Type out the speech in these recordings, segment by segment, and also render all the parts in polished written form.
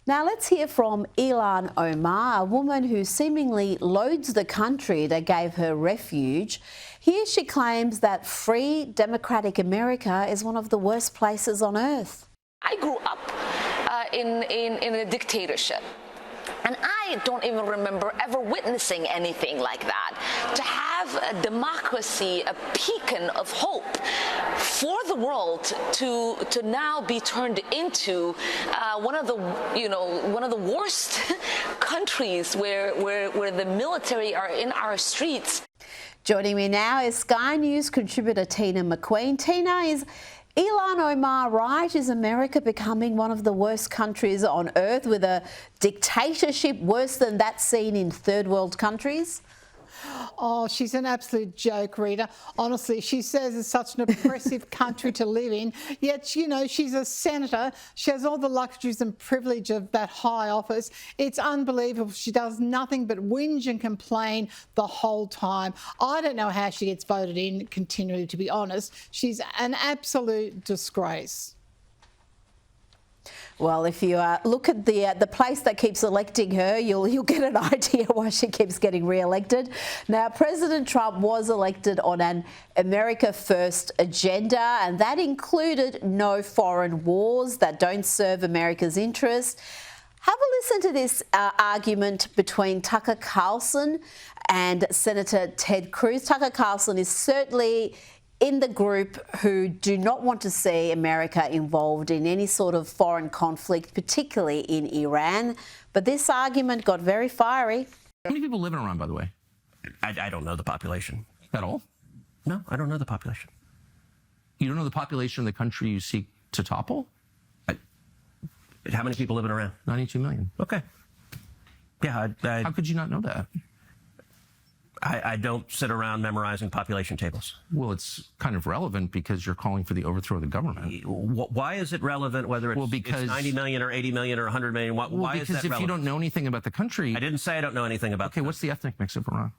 Now let's hear from Ilhan Omar, a woman who seemingly loathes the country that gave her refuge. Here she claims that free, democratic America is one of the worst places on earth. I grew up in a dictatorship. And I don't even remember ever witnessing anything like that. To have a democracy, a beacon of hope for the world to now be turned into one of the worst countries where the military are in our streets. Joining me now is Sky News contributor Teena McQueen. Teena, is Ilhan Omar right? Is America becoming one of the worst countries on earth with a dictatorship worse than that seen in third world countries? Oh, she's an absolute joke, Rita. Honestly, she says it's such an oppressive country to live in, yet, you know, she's a senator. She has all the luxuries and privilege of that high office. It's unbelievable. She does nothing but whinge and complain the whole time. I don't know how she gets voted in continually, to be honest. She's an absolute disgrace. Well, if you look at the place that keeps electing her, you'll get an idea why she keeps getting re-elected. Now, President Trump was elected on an America First agenda, and that included no foreign wars that don't serve America's interests. Have a listen to this argument between Tucker Carlson and Senator Ted Cruz. Tucker Carlson is certainly in the group who do not want to see America involved in any sort of foreign conflict, particularly in Iran. But this argument got very fiery. How many people live in Iran, by the way? I don't know the population. At all? No, I don't know the population. You don't know the population of the country you seek to topple? How many people live in Iran? 92 million. Okay. Yeah, How could you not know that? I don't sit around memorizing population tables. Well, it's kind of relevant because you're calling for the overthrow of the government. Why is it relevant whether it's 90 million or 80 million or 100 million? Why is that relevant? Because if you don't know anything about the country... I didn't say I don't know anything about Okay, what's the ethnic mix of Iran?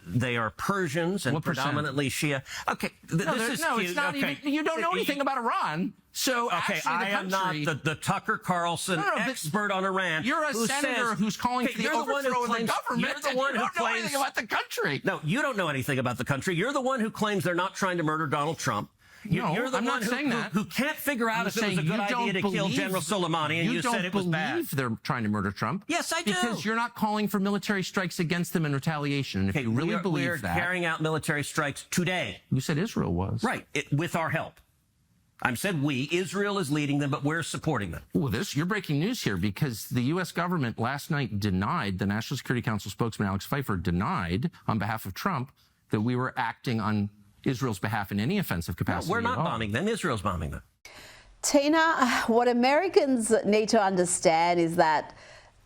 They are Persians and What percent? predominantly Shia. Okay, this is cute. It's not okay. even... You don't know anything about Iran. So okay, actually, I am not the Tucker Carlson expert on Iran. You're a senator who's calling for the overthrow of the government. You're the one who don't know anything about the country. No, you don't know anything about the country. You're the one who claims they're not trying to murder Donald Trump. You're the I'm one not saying that. who can't figure out if it was a good idea to kill General Soleimani, and you said it was bad. You don't believe they're trying to murder Trump. Yes, I do. Because you're not calling for military strikes against them in retaliation. And if you really believe that... We're carrying out military strikes today. You said Israel was. Right, with our help. I said we. Israel is leading them, but we're supporting them. Well, you're breaking news here because the U.S. government last night denied, the National Security Council spokesman Alex Pfeiffer denied on behalf of Trump that we were acting on Israel's behalf in any offensive capacity. No, we're not bombing them. Israel's bombing them. Teena, what Americans need to understand is that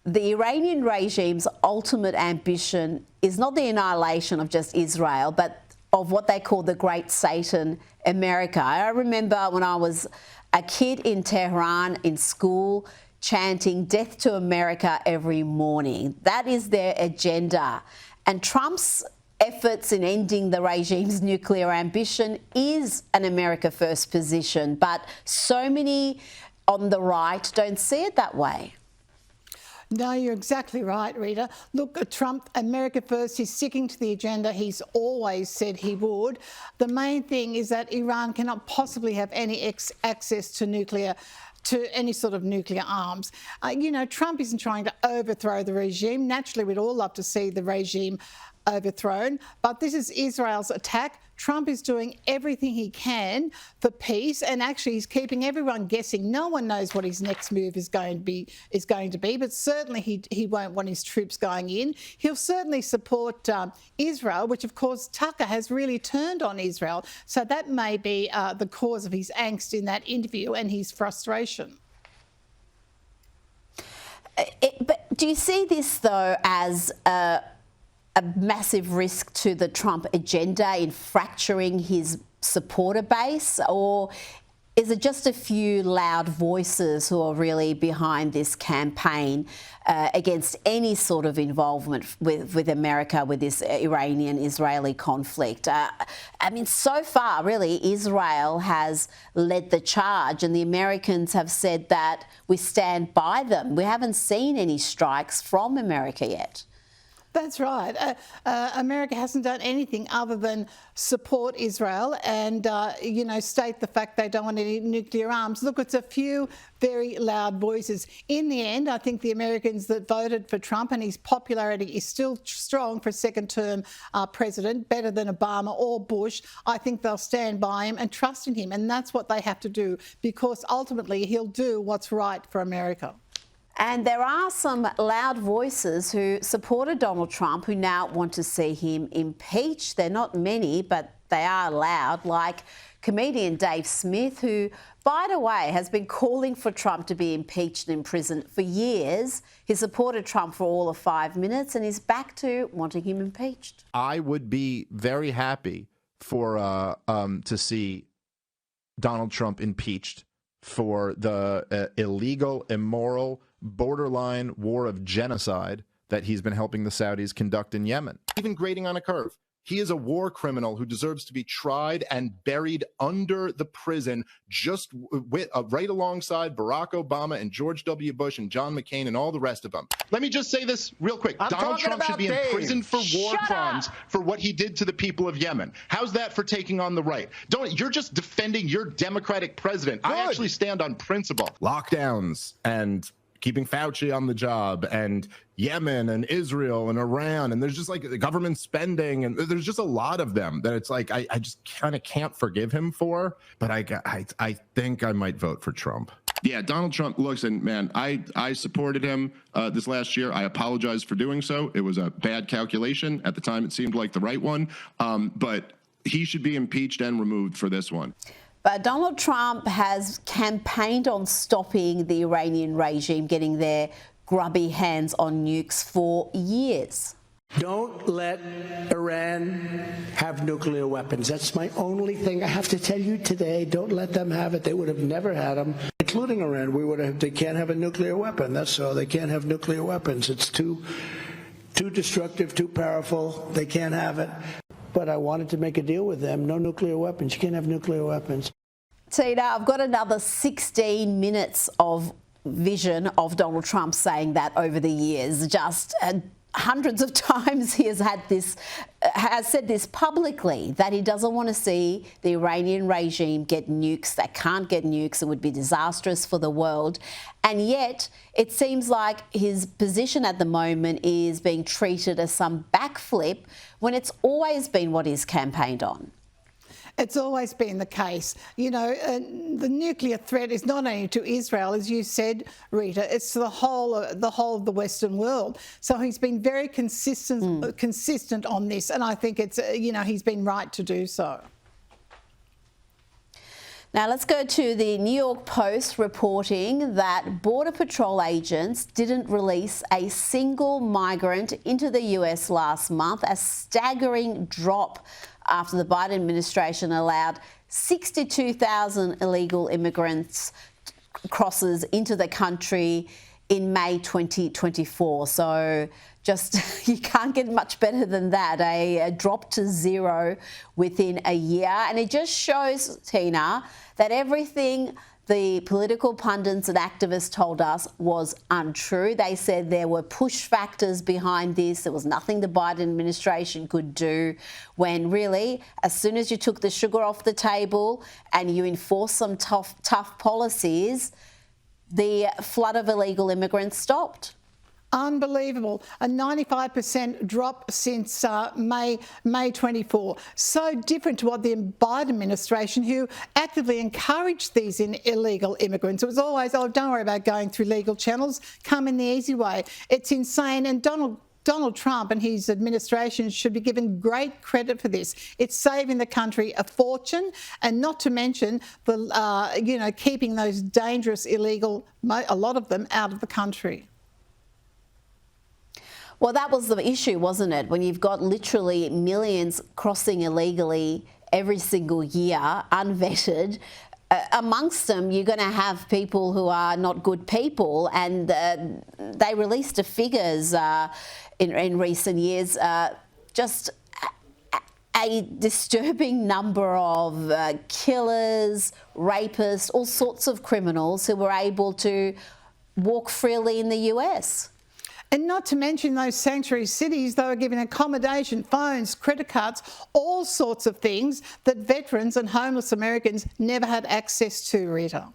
the Iranian regime's ultimate ambition is not the annihilation of just Israel, but of what they call the Great Satan, America. I remember when I was a kid in Tehran in school chanting "Death to America" every morning. That is their agenda. And Trump's efforts in ending the regime's nuclear ambition is an America First position, but so many on the right don't see it that way. No, you're exactly right, Rita. Look, Trump, America First, he's sticking to the agenda he's always said he would. The main thing is that Iran cannot possibly have any access to any sort of nuclear arms. You know, Trump isn't trying to overthrow the regime. Naturally, we'd all love to see the regime overthrown, but this is Israel's attack. Trump is doing everything he can for peace, and actually he's keeping everyone guessing. No one knows what his next move is going to be, but certainly he won't want his troops going in. He'll certainly support Israel, which of course Tucker has really turned on Israel. So that may be the cause of his angst in that interview and his frustration. But do you see this though as a massive risk to the Trump agenda in fracturing his supporter base, or is it just a few loud voices who are really behind this campaign against any sort of involvement with America with this Iranian-Israeli conflict? I mean, so far, really, Israel has led the charge, and the Americans have said that we stand by them. We haven't seen any strikes from America yet. That's right. America hasn't done anything other than support Israel and, state the fact they don't want any nuclear arms. Look, it's a few very loud voices. In the end, I think the Americans that voted for Trump, and his popularity is still strong for second-term president, better than Obama or Bush, I think they'll stand by him and trust in him. And that's what they have to do, because ultimately he'll do what's right for America. And there are some loud voices who supported Donald Trump who now want to see him impeached. They're not many, but they are loud, like comedian Dave Smith, who, by the way, has been calling for Trump to be impeached and imprisoned for years. He supported Trump for all of 5 minutes and is back to wanting him impeached. I would be very happy for to see Donald Trump impeached for the illegal, immoral, borderline war of genocide that he's been helping the Saudis conduct in Yemen. Even grading on a curve. He is a war criminal who deserves to be tried and buried under the prison, just right alongside Barack Obama and George W. Bush and John McCain and all the rest of them. Let me just say this real quick. Donald Trump should be in prison for war crimes for what he did to the people of Yemen. How's that for taking on the right? You're just defending your Democratic president. Good. I actually stand on principle. Lockdowns and keeping Fauci on the job, and Yemen and Israel and Iran, and there's just like the government spending, and there's just a lot of them that it's like I just kind of can't forgive him for, but I think I might vote for Trump. Yeah, Donald Trump, looks, and man, I supported him this last year. I apologize for doing so. It was a bad calculation. At the time, it seemed like the right one, but he should be impeached and removed for this one. But Donald Trump has campaigned on stopping the Iranian regime getting their grubby hands on nukes for years. Don't let Iran have nuclear weapons. That's my only thing I have to tell you today. Don't let them have it. They would have never had them, including Iran. They can't have a nuclear weapon. That's so. They can't have nuclear weapons. It's too destructive, too powerful. They can't have it. But I wanted to make a deal with them. No nuclear weapons. You can't have nuclear weapons. Teena, I've got another 16 minutes of vision of Donald Trump saying that over the years. Just hundreds of times he has said this publicly, that he doesn't want to see the Iranian regime get nukes. They can't get nukes. It would be disastrous for the world. And yet it seems like his position at the moment is being treated as some backflip when it's always been what he's campaigned on. It's always been the case. You know, the nuclear threat is not only to Israel, as you said, Rita, it's to the whole of the Western world. So he's been very consistent on this, and I think it's, he's been right to do so. Now let's go to the New York Post reporting that Border Patrol agents didn't release a single migrant into the US last month, a staggering drop after the Biden administration allowed 62,000 illegal immigrants crosses into the country in May 2024. So just, you can't get much better than that, a drop to zero within a year. And it just shows, Teena, that everything the political pundits and activists told us was untrue. They said there were push factors behind this. There was nothing the Biden administration could do, when really, as soon as you took the sugar off the table and you enforced some tough policies, the flood of illegal immigrants stopped. Unbelievable. A 95% drop since May 24. So different to what the Biden administration, who actively encouraged these illegal immigrants. It was always, oh, don't worry about going through legal channels, come in the easy way. It's insane. And Donald Trump and his administration should be given great credit for this. It's saving the country a fortune, and not to mention the, keeping those dangerous illegal, a lot of them, out of the country. Well, that was the issue, wasn't it? When you've got literally millions crossing illegally every single year, unvetted, amongst them, you're going to have people who are not good people, and they released the figures in recent years, just a disturbing number of killers, rapists, all sorts of criminals who were able to walk freely in the US. And not to mention those sanctuary cities, they were given accommodation, phones, credit cards, all sorts of things that veterans and homeless Americans never had access to, Rita.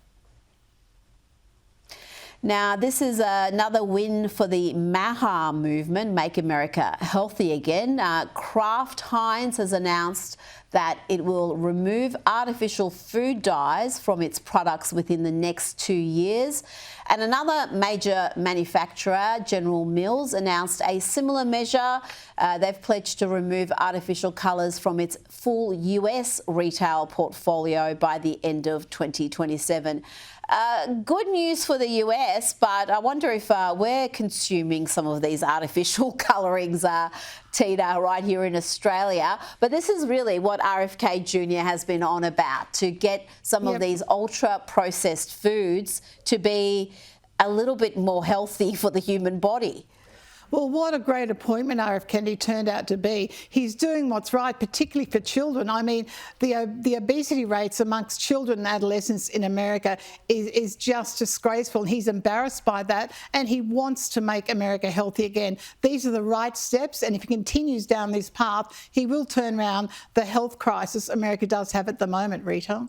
Now, this is another win for the MAHA movement, Make America Healthy Again. Kraft Heinz has announced that it will remove artificial food dyes from its products within the next 2 years. And another major manufacturer, General Mills, announced a similar measure. They've pledged to remove artificial colours from its full US retail portfolio by the end of 2027. Good news for the US, but I wonder if we're consuming some of these artificial colourings, Teena, right here in Australia. But this is really what RFK Jr. has been on about, to get some of these ultra-processed foods to be a little bit more healthy for the human body. Well, what a great appointment RF Kennedy turned out to be. He's doing what's right, particularly for children. I mean, the obesity rates amongst children and adolescents in America is just disgraceful. He's embarrassed by that, and he wants to make America healthy again. These are the right steps, and if he continues down this path, he will turn around the health crisis America does have at the moment, Rita.